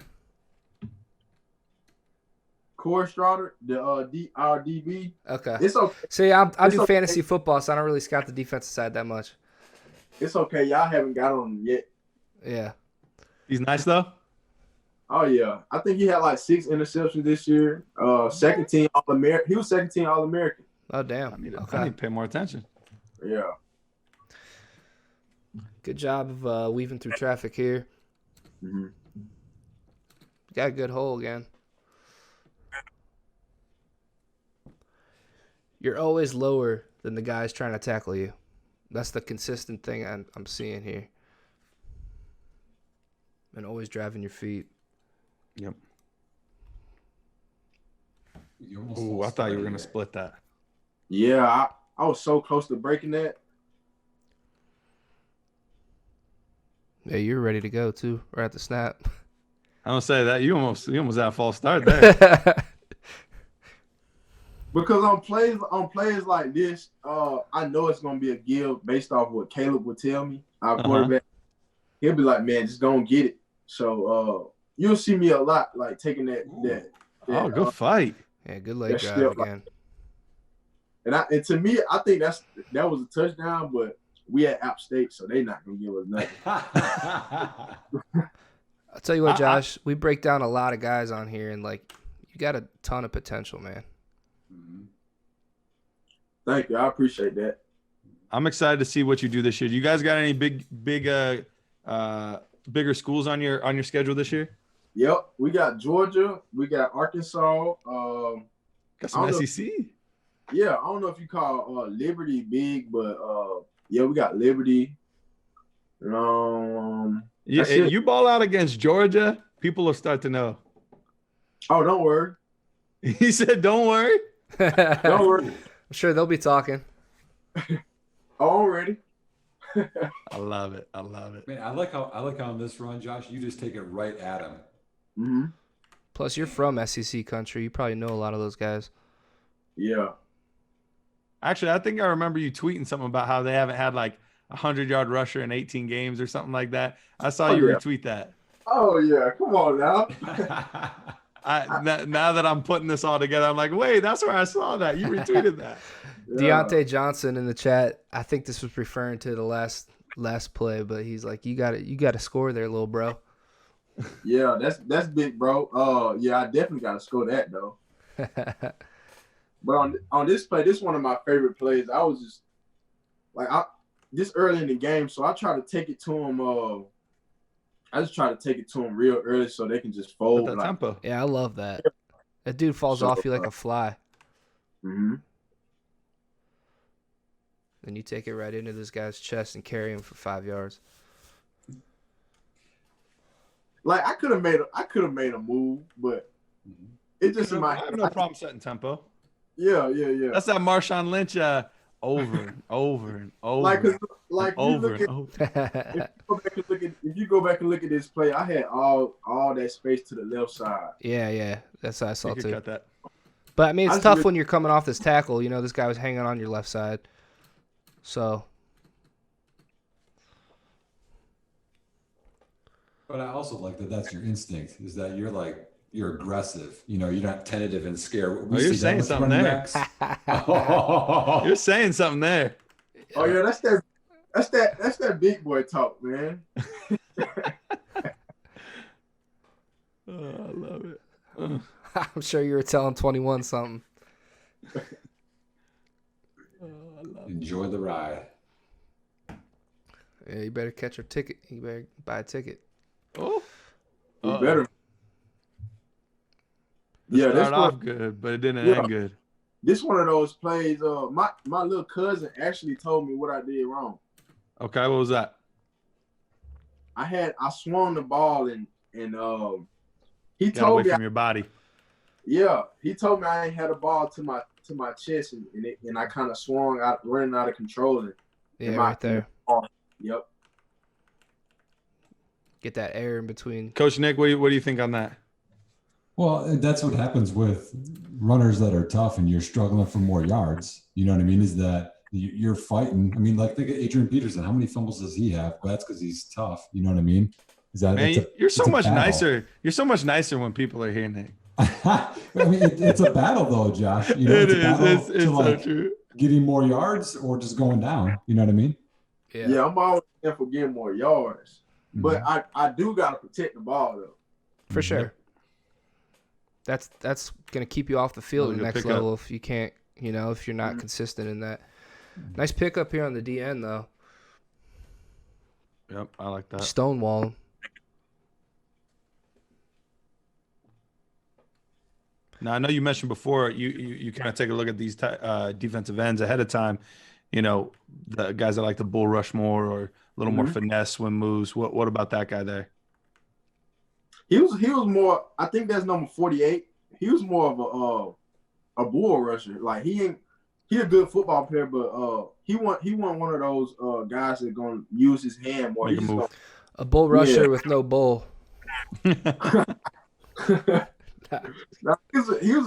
Corey Stroder, our DB. Okay. It's okay. See, I do okay. fantasy football, so I don't really scout the defensive side that much. It's okay. Y'all haven't got on him yet. Yeah. He's nice, though? Oh, yeah. I think he had like 6 interceptions this year. Second team All-American. He was second team All-American. Oh, damn. I need Okay. to pay more attention. Yeah. Good job of weaving through traffic here. Mm-hmm. Got a good hole again. You're always lower than the guys trying to tackle you. That's the consistent thing I'm seeing here. And always driving your feet. Yep. Ooh, I thought you were going to split that. Yeah, I was so close to breaking that. Yeah, you're ready to go, too, right at the snap. I don't say that. You almost had a false start there. Because on plays like this, I know it's gonna be a give based off what Caleb would tell me. Our quarterback, he'll be like, "Man, just go and get it." So you'll see me a lot like taking that. Oh, good fight. Yeah, good leg drive again. And to me, I think that was a touchdown, but we at App State, so they not gonna give us nothing. I'll tell you what, Josh, we break down a lot of guys on here, and like you got a ton of potential, man. Thank you. I appreciate that. I'm excited to see what you do this year. You guys got any bigger schools on your schedule this year? Yep, we got Georgia, we got Arkansas. Got some SEC. Yeah, I don't know if you call Liberty big, but yeah, we got Liberty. You ball out against Georgia, people will start to know. Oh, don't worry. He said, "Don't worry." Don't worry. I'm sure they'll be talking. Oh, I'm ready. I love it. Man, I like how on this run, Josh, you just take it right at him. Mm-hmm. Plus, you're from SEC country. You probably know a lot of those guys. Yeah. Actually, I think I remember you tweeting something about how they haven't had like a 100-yard rusher in 18 games or something like that. I saw you retweet that. Oh yeah, come on now. Now that I'm putting this all together, I'm like, wait, that's where I saw that. You retweeted that. Yeah. Deontay Johnson in the chat. I think this was referring to the last play, but he's like, you got to score there, little bro. Yeah, that's big, bro. Yeah, I definitely got to score that though. But on this play, this is one of my favorite plays. I was just like, this early in the game, so I try to take it to him. I just try to take it to him real early so they can just fold. That tempo. Yeah, I love that. That dude falls off you like a fly. Mm-hmm. Then you take it right into this guy's chest and carry him for 5 yards. Like I could have made a move, but it just in my I have no problem setting tempo. Yeah. That's that Marshawn Lynch over and over and over. Like over you and over. If you go back and look at this play, I had all that space to the left side. Yeah. That's what I saw too. Cut that. But I mean, it's tough when you're coming off this tackle. You know, this guy was hanging on your left side. So. But I also like that that's your instinct, is that you're aggressive. You know, you're not tentative and scared. You're saying something there. You're saying something there. Oh yeah, that's that big boy talk, man. Oh, I love it. I'm sure you were telling 21 something. Enjoy the ride. Yeah, you better catch your ticket. You better buy a ticket. Oh, You better. Yeah, that started off good, but it didn't end good. This one of those plays. My little cousin actually told me what I did wrong. Okay, what was that? I swung the ball and he Got told away me from your body. Yeah, he told me I ain't had a ball to my chest and I kind of swung out, running out of control. Yeah, right there. Yep. Get that air in between. Coach Nick, what do you think on that? Well, that's what happens with runners that are tough and you're struggling for more yards. You know what I mean? Is that you're fighting. I mean, like think of Adrian Peterson. How many fumbles does he have? Well, that's because he's tough. You know what I mean? Is that Man, you're so much nicer. You're so much nicer when people are here, Nick. I mean, it's a battle though, Josh. You know, it's so true. Getting more yards or just going down. You know what I mean? Yeah, I'm always there for getting more yards. Mm-hmm. But I do gotta protect the ball though. For sure. That's gonna keep you off the field at the next level if you can't, if you're not consistent in that. Nice pickup here on the DN though. Yep, I like that. Stonewall. Now I know you mentioned before you kind of take a look at these defensive ends ahead of time. You know, the guys that like to bull rush more or a little more finesse swim moves. What about that guy there? He was more. I think that's number 48. He was more of a bull rusher. Like he a good football player, but he wasn't one of those guys that gonna use his hand more. A bull rusher with no bull. He was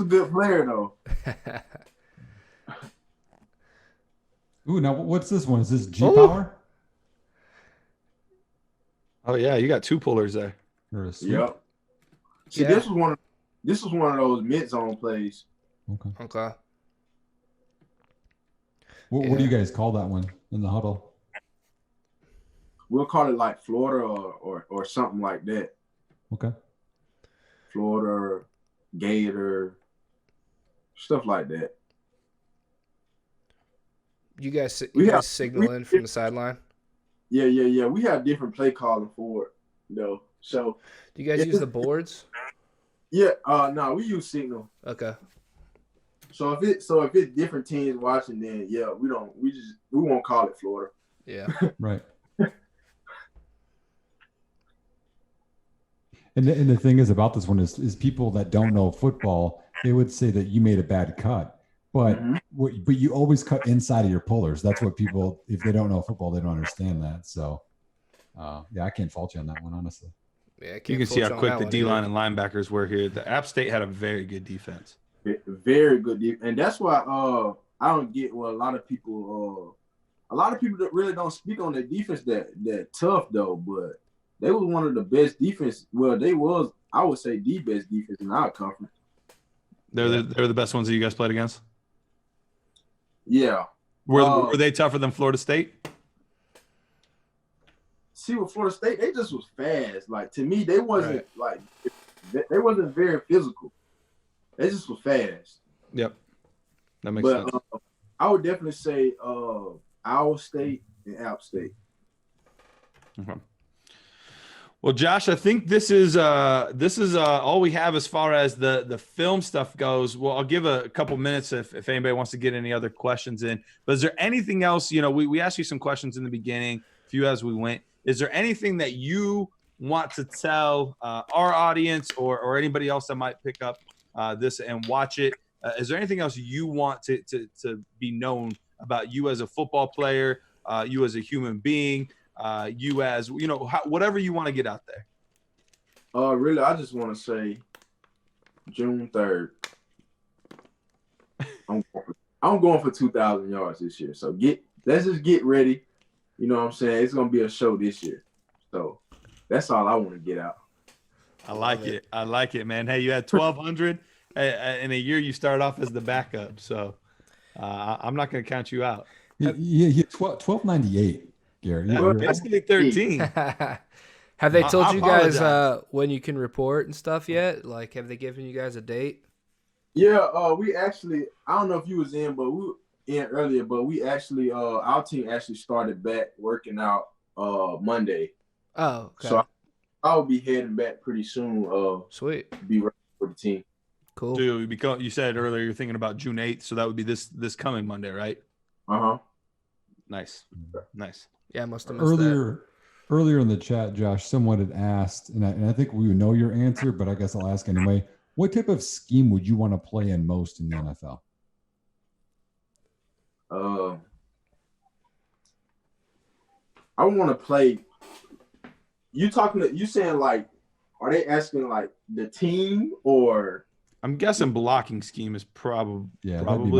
a good player though. Ooh, now what's this one? Is this G Ooh. Power Oh yeah, you got two pullers there. or a sweep? Yep. See, Yeah. this was one of those mid zone plays. Okay. Okay. What do you guys call that one in the huddle? We'll call it like Florida or something like that. Okay. Florida, Gator, stuff like that. You guys We have- signal in from the sideline? Yeah. We have different play calling for it, though. So Do you guys use the boards? yeah, no, we use Signal. Okay. So if it's different teams watching, then yeah, we won't call it Florida. Yeah. Right. And the thing is about this one is people that don't know football, they would say that you made a bad cut, but but you always cut inside of your pullers. That's what people, if they don't know football, they don't understand that. So yeah, I can't fault you on that one, honestly. Yeah. You can see how quick the D line and linebackers were here. The App State had a very good defense. Very good, and that's why I don't get what a lot of people that really don't speak on their defense that tough though, but they was one of the best defense. Well, they was, I would say, the best defense in our conference. They're the best ones that you guys played against. Yeah. Were they tougher than Florida State? See, with Florida State, they just was fast. Like, to me, they wasn't they wasn't very physical. They just were fast. Yep, that makes sense. I would definitely say Iowa State and App State. Okay. Well, Josh, I think this is all we have as far as the film stuff goes. Well, I'll give a couple minutes if anybody wants to get any other questions in. But is there anything else? You know, we asked you some questions in the beginning, a few as we went. Is there anything that you want to tell our audience or anybody else that might pick up this and watch it? Is there anything else you want to be known about you as a football player, you as a human being? You as, you know, whatever you want to get out there. Really, I just want to say June 3rd. I'm going for 2,000 yards this year. So let's just get ready. You know what I'm saying? It's going to be a show this year. So that's all I want to get out. I like it. I like it, man. Hey, you had 1,200 in a year. You start off as the backup. So I'm not going to count you out. Yeah, 1298. Gary, Yeah, basically 13. Have they told I you guys apologize. when you can report and stuff yet? Like, have they given you guys a date? Yeah, we actually, I don't know if you was in, but we were in earlier, but we actually, our team actually started back working out Monday. Oh, okay. So I'll be heading back pretty soon. Sweet. Be ready for the team. Cool. Dude, you said earlier you're thinking about June 8th, so that would be this coming Monday, right? Uh-huh. Nice. Yeah, I must have missed that. Earlier in the chat, Josh, someone had asked, and I think we would know your answer, but I guess I'll ask anyway. What type of scheme would you want to play in most in the NFL? I want to play. You saying like, are they asking like the team or? I'm guessing blocking scheme is probably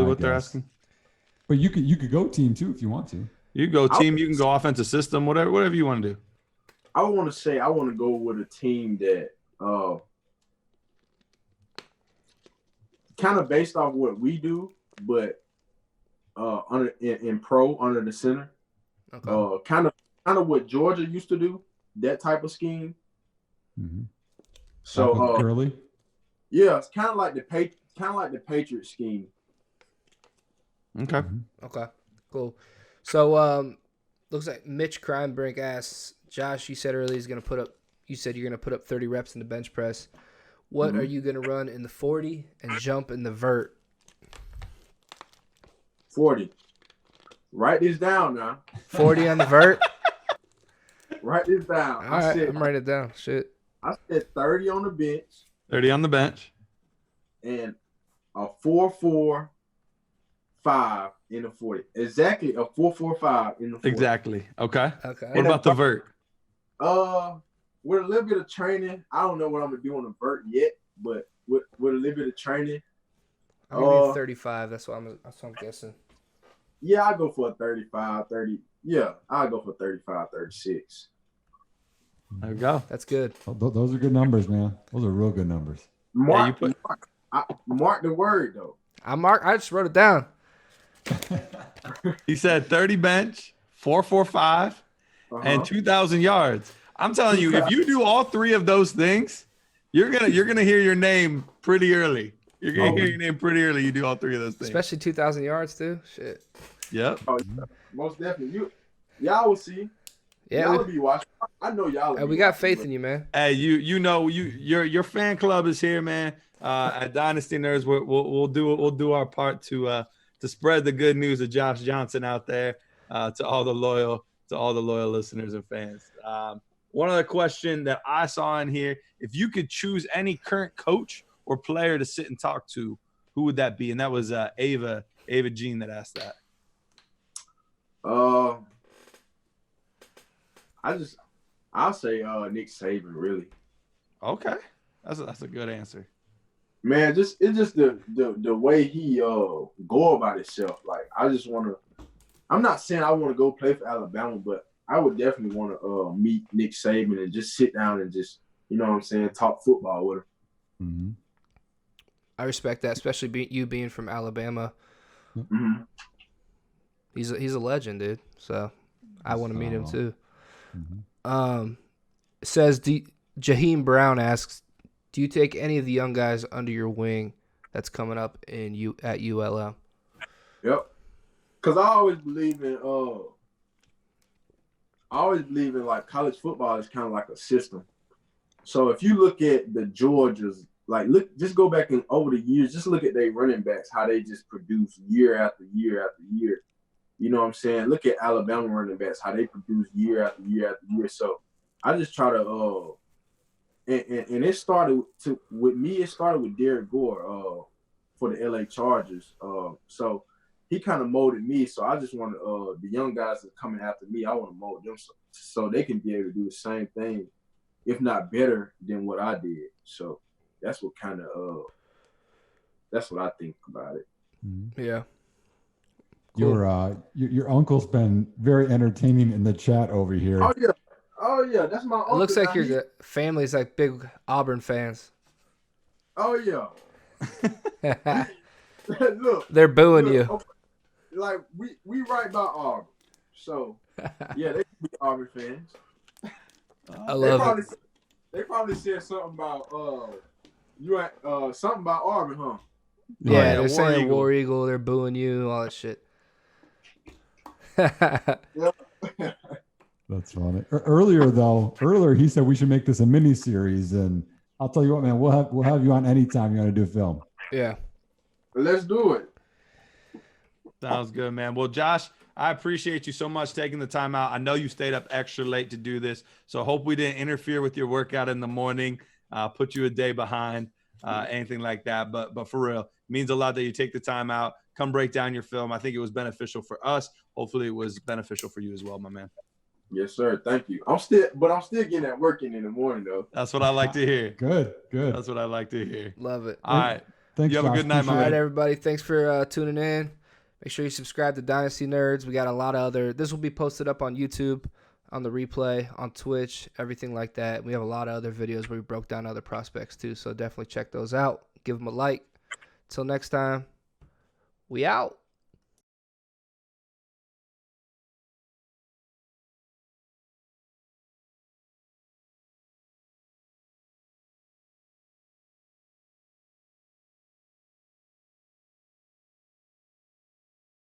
what they're asking. But you could go team too if you want to. You can go team, you can go offensive system, whatever you want to do. I want to say I want to go with a team that kind of based off what we do, but under the center. Okay. Kind of what Georgia used to do, that type of scheme. Mm-hmm. So Gurley? Yeah, it's kind of like the Patriots scheme. Okay. Okay. Cool. So looks like Mitch Crimebrink asks, Josh, you said earlier you said you're gonna put up 30 reps in the bench press. What are you gonna run in the 40 and jump in the vert? 40. Write this down now. 40 on the vert? Write this down. All right, I'm writing it down. Shit. I said 30 on the bench 30 on the bench. and a 4-4-5 in the 40. Exactly a 4-4-5 in the 40. Exactly. Okay. Okay. What about the vert? With a little bit of training, I don't know what I'm gonna do on the vert yet, but with a little bit of training, I'm gonna be 35. That's what I'm guessing. Yeah, I go for a 35, 30. Yeah, I'll go for 35, 36. There we go. That's good. Those are good numbers, man. Those are real good numbers. Mark the word, though. I just wrote it down. He said 30 bench, 445, and 2,000 yards. I'm telling you, if you do all three of those things, you're gonna hear your name pretty early. You're gonna hear your name pretty early. You do all three of those things, especially 2,000 yards too. Shit. Yep. Oh, yeah. Most definitely. Y'all will see. Yeah, y'all will be watching. I know y'all. We got faith in you, man. Hey, you know your fan club is here, man. At Dynasty Nerds, we'll do our part to spread the good news of Josh Johnson out there to all the loyal listeners and fans. One other question that I saw in here: if you could choose any current coach or player to sit and talk to, who would that be? And that was Ava Jean that asked that. I'll say Nick Saban, really. Okay, that's a good answer. Man, it's just the way he go about himself. Like, I just want to. I'm not saying I want to go play for Alabama, but I would definitely want to meet Nick Saban and just sit down and just, you know what I'm saying, talk football with him. Mm-hmm. I respect that, especially you being from Alabama. Mm-hmm. He's a legend, dude. So I want to meet him too. Mm-hmm. It says Jaheim Brown asks, do you take any of the young guys under your wing that's coming up at ULM? Yep. Because I always believe in like college football is kind of like a system. So if you look at the Georgias, just go back and over the years, just look at their running backs, how they just produce year after year after year. You know what I'm saying? Look at Alabama running backs, how they produce year after year after year. So I just try to and it started with me. It started with Derek Gore for the LA Chargers. So he kind of molded me. So I just want the young guys that are coming after me, I want to mold them so they can be able to do the same thing, if not better than what I did. So that's what that's what I think about it. Yeah. Cool. Your uncle's been very entertaining in the chat over here. Oh yeah, that's my uncle. It looks like your family's like big Auburn fans. Oh yeah. Look, they're booing you. Okay. Like we right by Auburn, so yeah, they can be Auburn fans. I love it. They probably said something about something about Auburn, huh? Yeah, they're saying War Eagle. They're booing you, all that shit. That's funny. Earlier he said we should make this a mini series, and I'll tell you what, man, we'll have you on anytime you want to do film. Yeah, let's do it. Sounds good, man. Well, Josh, I appreciate you so much taking the time out. I know you stayed up extra late to do this, so hope we didn't interfere with your workout in the morning, put you a day behind, anything like that. But for real, it means a lot that you take the time out, come break down your film. I think it was beneficial for us. Hopefully it was beneficial for you as well, my man. Yes, sir. Thank you. I'm still getting that work in the morning, though. That's what I like to hear. Good. That's what I like to hear. Love it. All right. Thanks, you have Josh. a good night, my man. All right, everybody. Thanks for tuning in. Make sure you subscribe to Dynasty Nerds. We got a lot of this will be posted up on YouTube, on the replay, on Twitch, everything like that. We have a lot of other videos where we broke down other prospects too, so definitely check those out. Give them a like. Till next time, we out.